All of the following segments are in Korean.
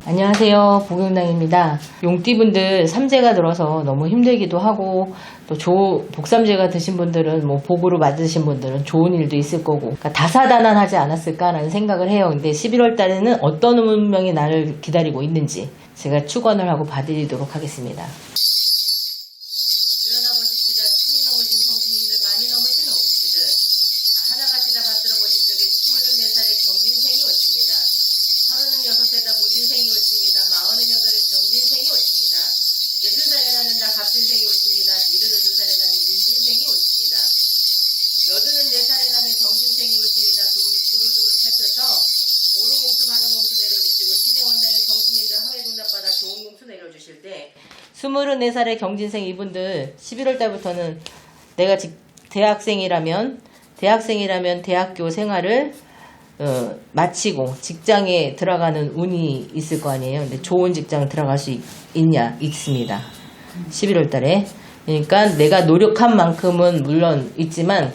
안녕하세요. 복용당입니다. 용띠분들 삼재가 들어서 너무 힘들기도 하고 또 복삼재가 드신 분들은 뭐 복으로 맞으신 분들은 좋은 일도 있을 거고 그러니까 다사다난하지 않았을까라는 생각을 해요. 근데 11월 달에는 어떤 운명이 나를 기다리고 있는지 제가 축원을 하고 봐드리도록 하겠습니다. 일어나 보십시다. 천이 넘으신 성주님들, 많이 넘으신 어부들을 하나같이 다 받들어 보실 적에 24살의 경진생이 오십니다. 36세다 무진생이 오십니다. 48에 병진생이 오십니다. 60살에 나는 다 갑진생이 오십니다. 72살에 나는 인진생이 오십니다. 84살에 나는 경진생이 오십니다. 두루두루 살펴서 오른 공수 가는 공수 내려주시고 신영원당의 정수님들 하회동납바다 좋은 공수 내려주실 때 24살의 경진생 이분들 11월 달부터는 내가 대학생이라면 대학교 생활을 마치고 직장에 들어가는 운이 있을 거 아니에요. 근데 좋은 직장 들어갈 수 있습니다. 11월 달에. 그러니까 내가 노력한 만큼은 물론 있지만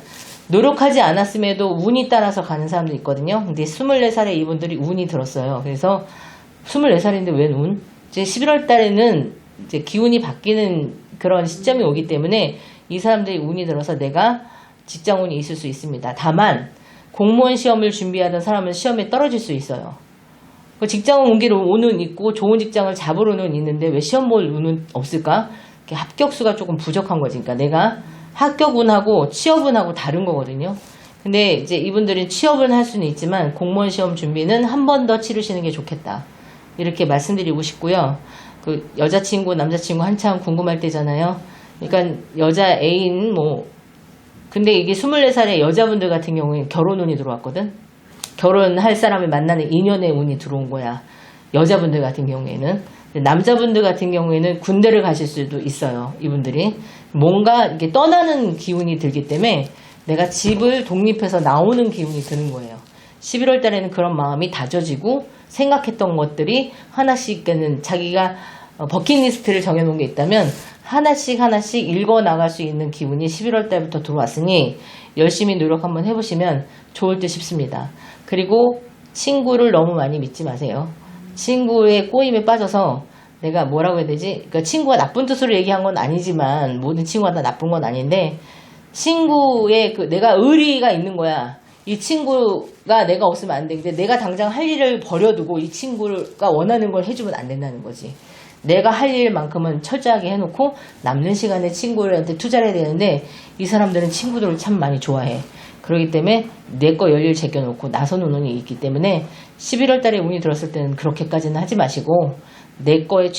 노력하지 않았음에도 운이 따라서 가는 사람도 있거든요. 근데 24살에 이분들이 운이 들었어요. 그래서 24살인데 웬 운? 이제 11월 달에는 이제 기운이 바뀌는 그런 시점이 오기 때문에 이 사람들이 운이 들어서 내가 직장 운이 있을 수 있습니다. 다만 공무원 시험을 준비하던 사람은 시험에 떨어질 수 있어요. 직장 운기로 운은 있고 좋은 직장을 잡을 운은 있는데 왜 시험 볼 운은 없을까? 합격수가 조금 부족한 거지. 그러니까 내가 합격운하고 취업운하고 다른 거거든요. 근데 이제 이분들은 취업은 할 수는 있지만 공무원 시험 준비는 한 번 더 치르시는 게 좋겠다. 이렇게 말씀드리고 싶고요. 그 여자친구, 남자친구 한참 궁금할 때잖아요. 그러니까 여자 애인 근데 이게 24살의 여자분들 같은 경우에 결혼운이 들어왔거든. 결혼할 사람을 만나는 인연의 운이 들어온 거야. 여자분들 같은 경우에는. 남자분들 같은 경우에는 군대를 가실 수도 있어요. 이분들이. 뭔가 이렇게 떠나는 기운이 들기 때문에 내가 집을 독립해서 나오는 기운이 드는 거예요. 11월 달에는 그런 마음이 다져지고 생각했던 것들이 하나씩은 자기가 버킷리스트를 정해놓은 게 있다면 하나씩 읽어 나갈 수 있는 기운이 11월 달부터 들어왔으니 열심히 노력 한번 해보시면 좋을 듯 싶습니다. 그리고 친구를 너무 많이 믿지 마세요. 친구의 꼬임에 빠져서 내가 뭐라고 해야 되지? 그러니까 친구가 나쁜 뜻으로 얘기한 건 아니지만 모든 친구가 다 나쁜 건 아닌데 친구의 내가 의리가 있는 거야. 이 친구가 내가 없으면 안 돼. 근데 내가 당장 할 일을 버려두고 이 친구가 원하는 걸 해주면 안 된다는 거지. 내가 할 일만큼은 철저하게 해놓고 남는 시간에 친구들한테 투자를 해야 되는데 이 사람들은 친구들을 참 많이 좋아해. 그렇기 때문에 내 거 열일 제껴놓고 나서는 운이 있기 때문에 11월 달에 운이 들었을 때는 그렇게까지는 하지 마시고 내 거에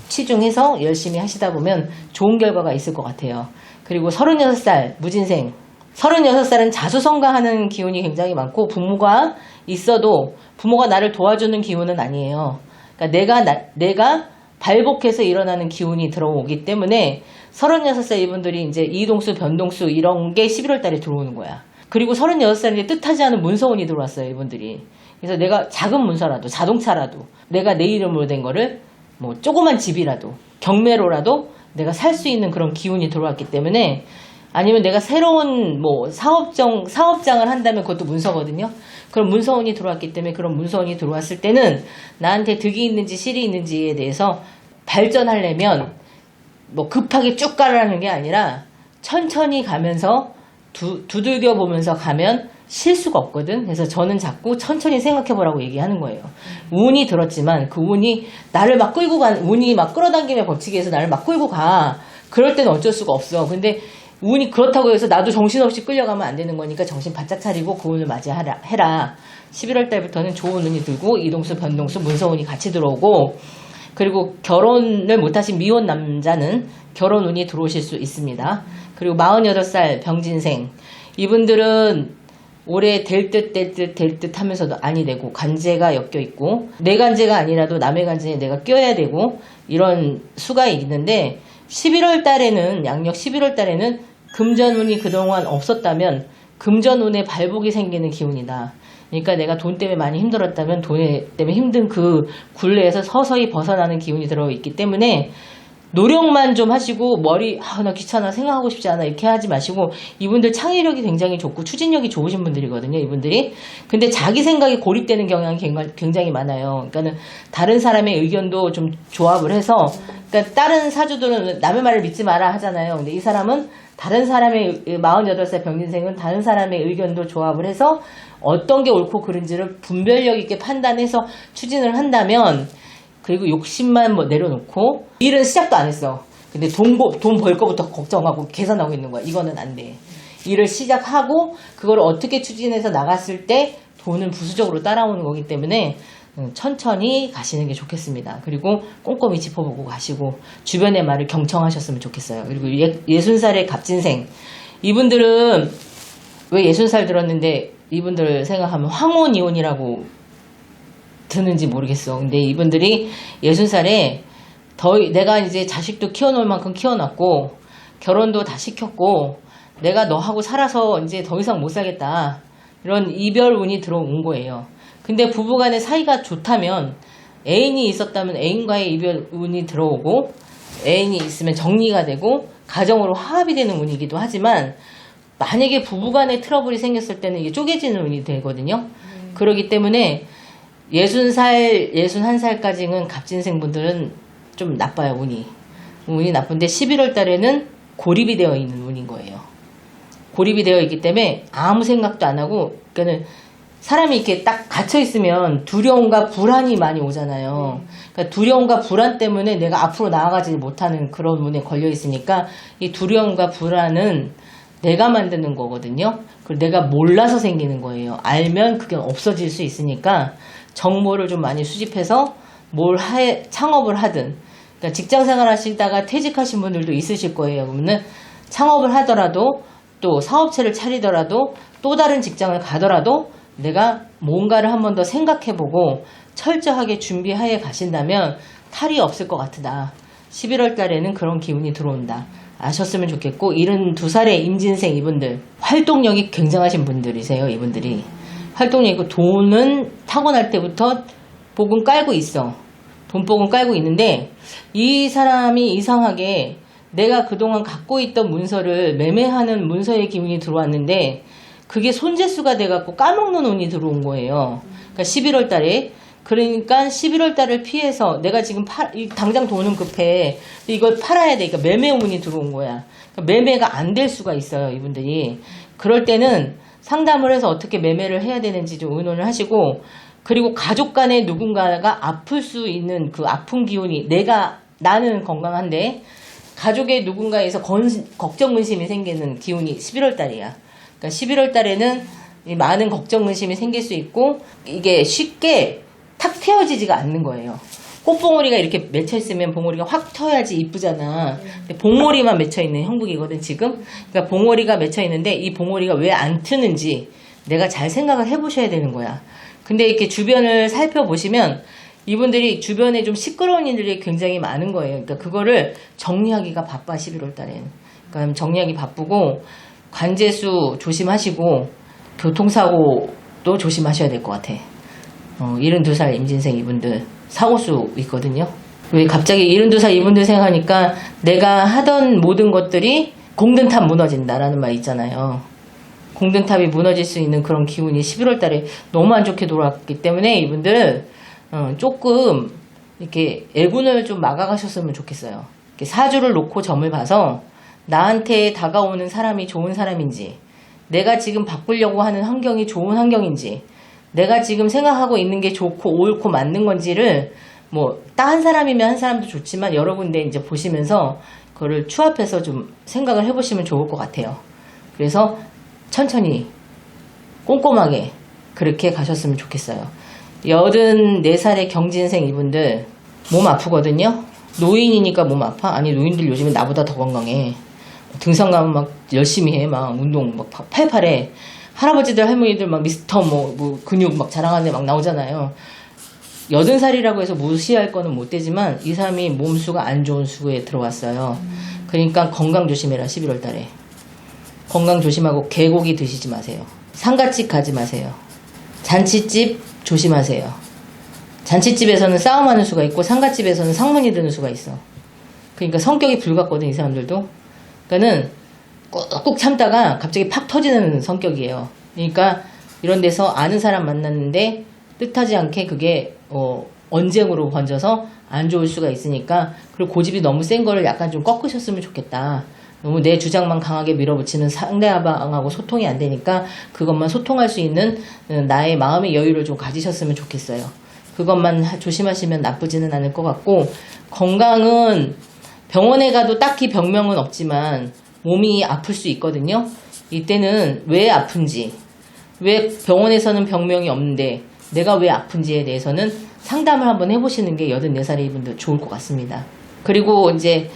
치중해서 열심히 하시다 보면 좋은 결과가 있을 것 같아요. 그리고 36살 무진생 36살은 자수성가하는 기운이 굉장히 많고 부모가 있어도 부모가 나를 도와주는 기운은 아니에요. 그러니까 내가 발복해서 일어나는 기운이 들어오기 때문에 36살 이분들이 이제 이동수, 변동수 이런 게 11월 달에 들어오는 거야. 그리고 36살인데 뜻하지 않은 문서운이 들어왔어요, 이분들이. 그래서 내가 작은 문서라도, 자동차라도, 내가 내 이름으로 된 거를 조그만 집이라도, 경매로라도 내가 살 수 있는 그런 기운이 들어왔기 때문에 아니면 내가 새로운 사업장을 한다면 그것도 문서거든요. 그런 문서운이 들어왔기 때문에 그런 문서운이 들어왔을 때는 나한테 득이 있는지 실이 있는지에 대해서 발전하려면 급하게 쭉 가라는 게 아니라 천천히 가면서 두들겨 보면서 가면 실수가 없거든. 그래서 저는 자꾸 천천히 생각해 보라고 얘기하는 거예요. 운이 들었지만 그 운이 나를 막 끌고 운이 막 끌어당김의 법칙에 의해서 나를 막 끌고 가. 그럴 때는 어쩔 수가 없어. 근데 운이 그렇다고 해서 나도 정신없이 끌려가면 안 되는 거니까 정신 바짝 차리고 그 운을 맞이해라. 11월 달부터는 좋은 운이 들고 이동수, 변동수, 문서운이 같이 들어오고 그리고 결혼을 못하신 미혼 남자는 결혼 운이 들어오실 수 있습니다. 그리고 48살 병진생 이분들은 올해 될 듯 하면서도 아니 되고 간제가 엮여 있고 내 간제가 아니라도 남의 간제에 내가 껴야 되고 이런 수가 있는데 11월 달에는 양력 11월 달에는 금전운이 그동안 없었다면 금전운에 발복이 생기는 기운이다. 그러니까 내가 돈 때문에 많이 힘들었다면 돈 때문에 힘든 그 굴레에서 서서히 벗어나는 기운이 들어있기 때문에 노력만 좀 하시고 머리 나 귀찮아 생각하고 싶지 않아 이렇게 하지 마시고 이분들 창의력이 굉장히 좋고 추진력이 좋으신 분들이거든요. 이분들이. 근데 자기 생각에 고립되는 경향이 굉장히 많아요. 그러니까는 다른 사람의 의견도 좀 조합을 해서 그러니까 다른 사주들은 남의 말을 믿지 마라 하잖아요. 근데 이 사람은 다른 사람의 48살 병진생은 다른 사람의 의견도 조합을 해서 어떤 게 옳고 그른지를 분별력 있게 판단해서 추진을 한다면 그리고 욕심만 뭐 내려놓고 일은 시작도 안 했어. 근데 돈 벌 거부터 걱정하고 계산하고 있는 거야. 이거는 안 돼. 일을 시작하고 그걸 어떻게 추진해서 나갔을 때 돈은 부수적으로 따라오는 거기 때문에 천천히 가시는 게 좋겠습니다. 그리고 꼼꼼히 짚어보고 가시고 주변의 말을 경청하셨으면 좋겠어요. 그리고 60살의 갑진생 이분들은 왜 60살 들었는데 이분들 생각하면 황혼이혼이라고 드는지 모르겠어. 근데 이분들이 60살에 내가 이제 자식도 키워놓을 만큼 키워놨고 결혼도 다 시켰고 내가 너하고 살아서 이제 더 이상 못 살겠다. 이런 이별 운이 들어온 거예요. 근데 부부간의 사이가 좋다면 애인이 있었다면 애인과의 이별 운이 들어오고 애인이 있으면 정리가 되고 가정으로 화합이 되는 운이기도 하지만 만약에 부부간의 트러블이 생겼을 때는 이게 쪼개지는 운이 되거든요. 그렇기 때문에 60살, 61살까지는 갑진생분들은 좀 나빠요, 운이 나쁜데 11월 달에는 고립이 되어 있는 운인 거예요. 고립이 되어 있기 때문에 아무 생각도 안 하고, 그러니까는 사람이 이렇게 딱 갇혀있으면 두려움과 불안이 많이 오잖아요. 그러니까 두려움과 불안 때문에 내가 앞으로 나아가지 못하는 그런 운에 걸려있으니까 이 두려움과 불안은 내가 만드는 거거든요. 그리고 내가 몰라서 생기는 거예요. 알면 그게 없어질 수 있으니까 정보를 좀 많이 수집해서 창업을 하든, 그러니까 직장 생활 하시다가 퇴직하신 분들도 있으실 거예요. 그러면은 창업을 하더라도 또 사업체를 차리더라도 또 다른 직장을 가더라도 내가 뭔가를 한 번 더 생각해보고 철저하게 준비하에 가신다면 탈이 없을 것 같다. 11월 달에는 그런 기운이 들어온다. 아셨으면 좋겠고 72살의 임진생 이분들 활동력이 굉장하신 분들이세요. 이분들이 활동력 있고 돈은 타고날 때부터 복은 깔고 있어. 돈복은 깔고 있는데 이 사람이 이상하게 내가 그동안 갖고 있던 문서를 매매하는 문서의 기운이 들어왔는데 그게 손재수가 돼갖고 까먹는 운이 들어온 거예요. 그러니까 11월 달에. 그러니까 11월 달을 피해서 내가 지금 당장 돈은 급해. 이걸 팔아야 돼. 그러니까 매매 운이 들어온 거야. 그러니까 매매가 안 될 수가 있어요. 이분들이. 그럴 때는 상담을 해서 어떻게 매매를 해야 되는지 좀 의논을 하시고 그리고 가족 간에 누군가가 아플 수 있는 그 아픈 기운이 나는 건강한데 가족의 누군가에서 걱정 근심이 생기는 기운이 11월 달이야. 그러니까 11월 달에는 많은 걱정 근심이 생길 수 있고 이게 쉽게 탁 펴지지가 않는 거예요. 꽃봉오리가 이렇게 맺혀있으면 봉오리가 확 터야지 이쁘잖아. 근데 봉오리만 맺혀있는 형국이거든 지금. 그러니까 봉오리가 맺혀있는데 이 봉오리가 왜 안 트는지 내가 잘 생각을 해보셔야 되는 거야. 근데 이렇게 주변을 살펴보시면 이분들이 주변에 좀 시끄러운 일들이 굉장히 많은 거예요. 그러니까 그거를 정리하기가 바빠 11월 달에는. 그러니까 정리하기 바쁘고 관제수 조심하시고 교통사고도 조심하셔야 될 것 같아. 72살 임진생 이분들 사고수 있거든요. 왜 갑자기 72살 이분들 생각하니까 내가 하던 모든 것들이 공든탑 무너진다라는 말 있잖아요. 공든탑이 무너질 수 있는 그런 기운이 11월 달에 너무 안 좋게 돌아왔기 때문에 이분들 조금 이렇게 애군을 좀 막아가셨으면 좋겠어요. 이렇게 사주를 놓고 점을 봐서 나한테 다가오는 사람이 좋은 사람인지 내가 지금 바꾸려고 하는 환경이 좋은 환경인지 내가 지금 생각하고 있는 게 좋고 옳고 맞는 건지를 딱 한 사람이면 한 사람도 좋지만 여러 군데 이제 보시면서 그거를 추합해서 좀 생각을 해보시면 좋을 것 같아요. 그래서 천천히 꼼꼼하게 그렇게 가셨으면 좋겠어요. 84살의 경진생 이분들 몸 아프거든요. 노인이니까 몸 아파? 아니 노인들 요즘에 나보다 더 건강해. 등산 가면 막 열심히 해. 막 운동 막 팔팔해. 할아버지들 할머니들 막 미스터 근육 막 자랑하는 데 막 나오잖아요. 80살이라고 해서 무시할 거는 못 되지만 이 사람이 몸수가 안 좋은 수에 들어왔어요. 그러니까 건강 조심해라 11월 달에. 건강 조심하고 개고기 드시지 마세요. 상가집 가지 마세요. 잔치집 조심하세요. 잔치집에서는 싸움하는 수가 있고 상가집에서는 상문이 드는 수가 있어. 그러니까 성격이 불같거든, 이 사람들도. 그러니까는 꾹꾹 참다가 갑자기 팍 터지는 성격이에요. 그러니까 이런 데서 아는 사람 만났는데 뜻하지 않게 그게 언쟁으로 번져서 안 좋을 수가 있으니까, 그리고 고집이 너무 센 거를 약간 좀 꺾으셨으면 좋겠다. 너무 내 주장만 강하게 밀어붙이는 상대방하고 소통이 안 되니까 그것만 소통할 수 있는 나의 마음의 여유를 좀 가지셨으면 좋겠어요. 그것만 조심하시면 나쁘지는 않을 것 같고, 건강은 병원에 가도 딱히 병명은 없지만 몸이 아플 수 있거든요. 이때는 왜 아픈지, 왜 병원에서는 병명이 없는데 내가 왜 아픈지에 대해서는 상담을 한번 해보시는 게 84살의 이분들 좋을 것 같습니다. 그리고 이제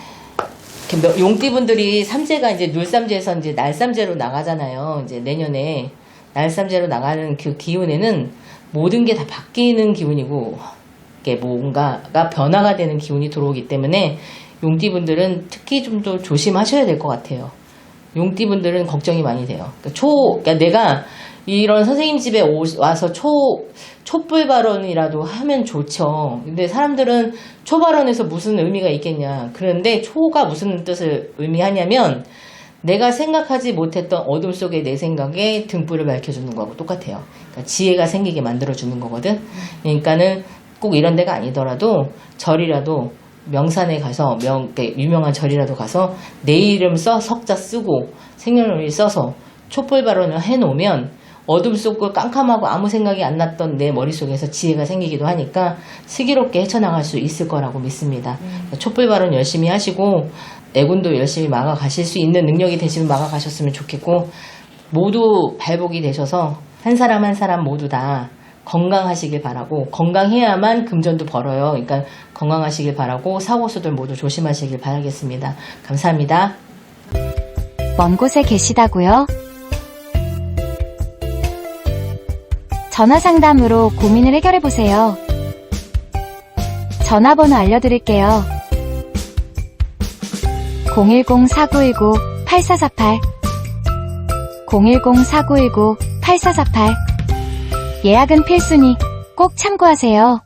용띠분들이 삼재가 이제 눌삼재에서 이제 날삼재로 나가잖아요. 이제 내년에 날삼재로 나가는 그 기운에는 모든 게 다 바뀌는 기운이고, 이게 뭔가가 변화가 되는 기운이 들어오기 때문에 용띠분들은 특히 좀 더 조심하셔야 될 것 같아요. 용띠분들은 걱정이 많이 돼요. 그러니까 내가 이런 선생님 집에 와서 촛불 발언이라도 하면 좋죠. 근데 사람들은 초 발언에서 무슨 의미가 있겠냐. 그런데 초가 무슨 뜻을 의미하냐면 내가 생각하지 못했던 어둠 속의 내 생각에 등불을 밝혀주는 거하고 똑같아요. 그러니까 지혜가 생기게 만들어주는 거거든. 그러니까는 꼭 이런 데가 아니더라도 절이라도 명산에 가서 유명한 절이라도 가서 내 이름 석자 쓰고 생년월일 써서 촛불 발언을 해놓으면 어둠 속을 깜깜하고 아무 생각이 안 났던 내 머릿속에서 지혜가 생기기도 하니까 슬기롭게 헤쳐나갈 수 있을 거라고 믿습니다. 촛불 발언 열심히 하시고 애군도 열심히 막아가실 수 있는 능력이 되시면 막아가셨으면 좋겠고, 모두 발복이 되셔서 한 사람 한 사람 모두 다 건강하시길 바라고, 건강해야만 금전도 벌어요. 그러니까 건강하시길 바라고 사고수들 모두 조심하시길 바라겠습니다. 감사합니다. 먼 곳에 계시다고요? 전화 상담으로 고민을 해결해보세요. 전화번호 알려드릴게요. 010-4919-8448 010-4919-8448 예약은 필수니 꼭 참고하세요.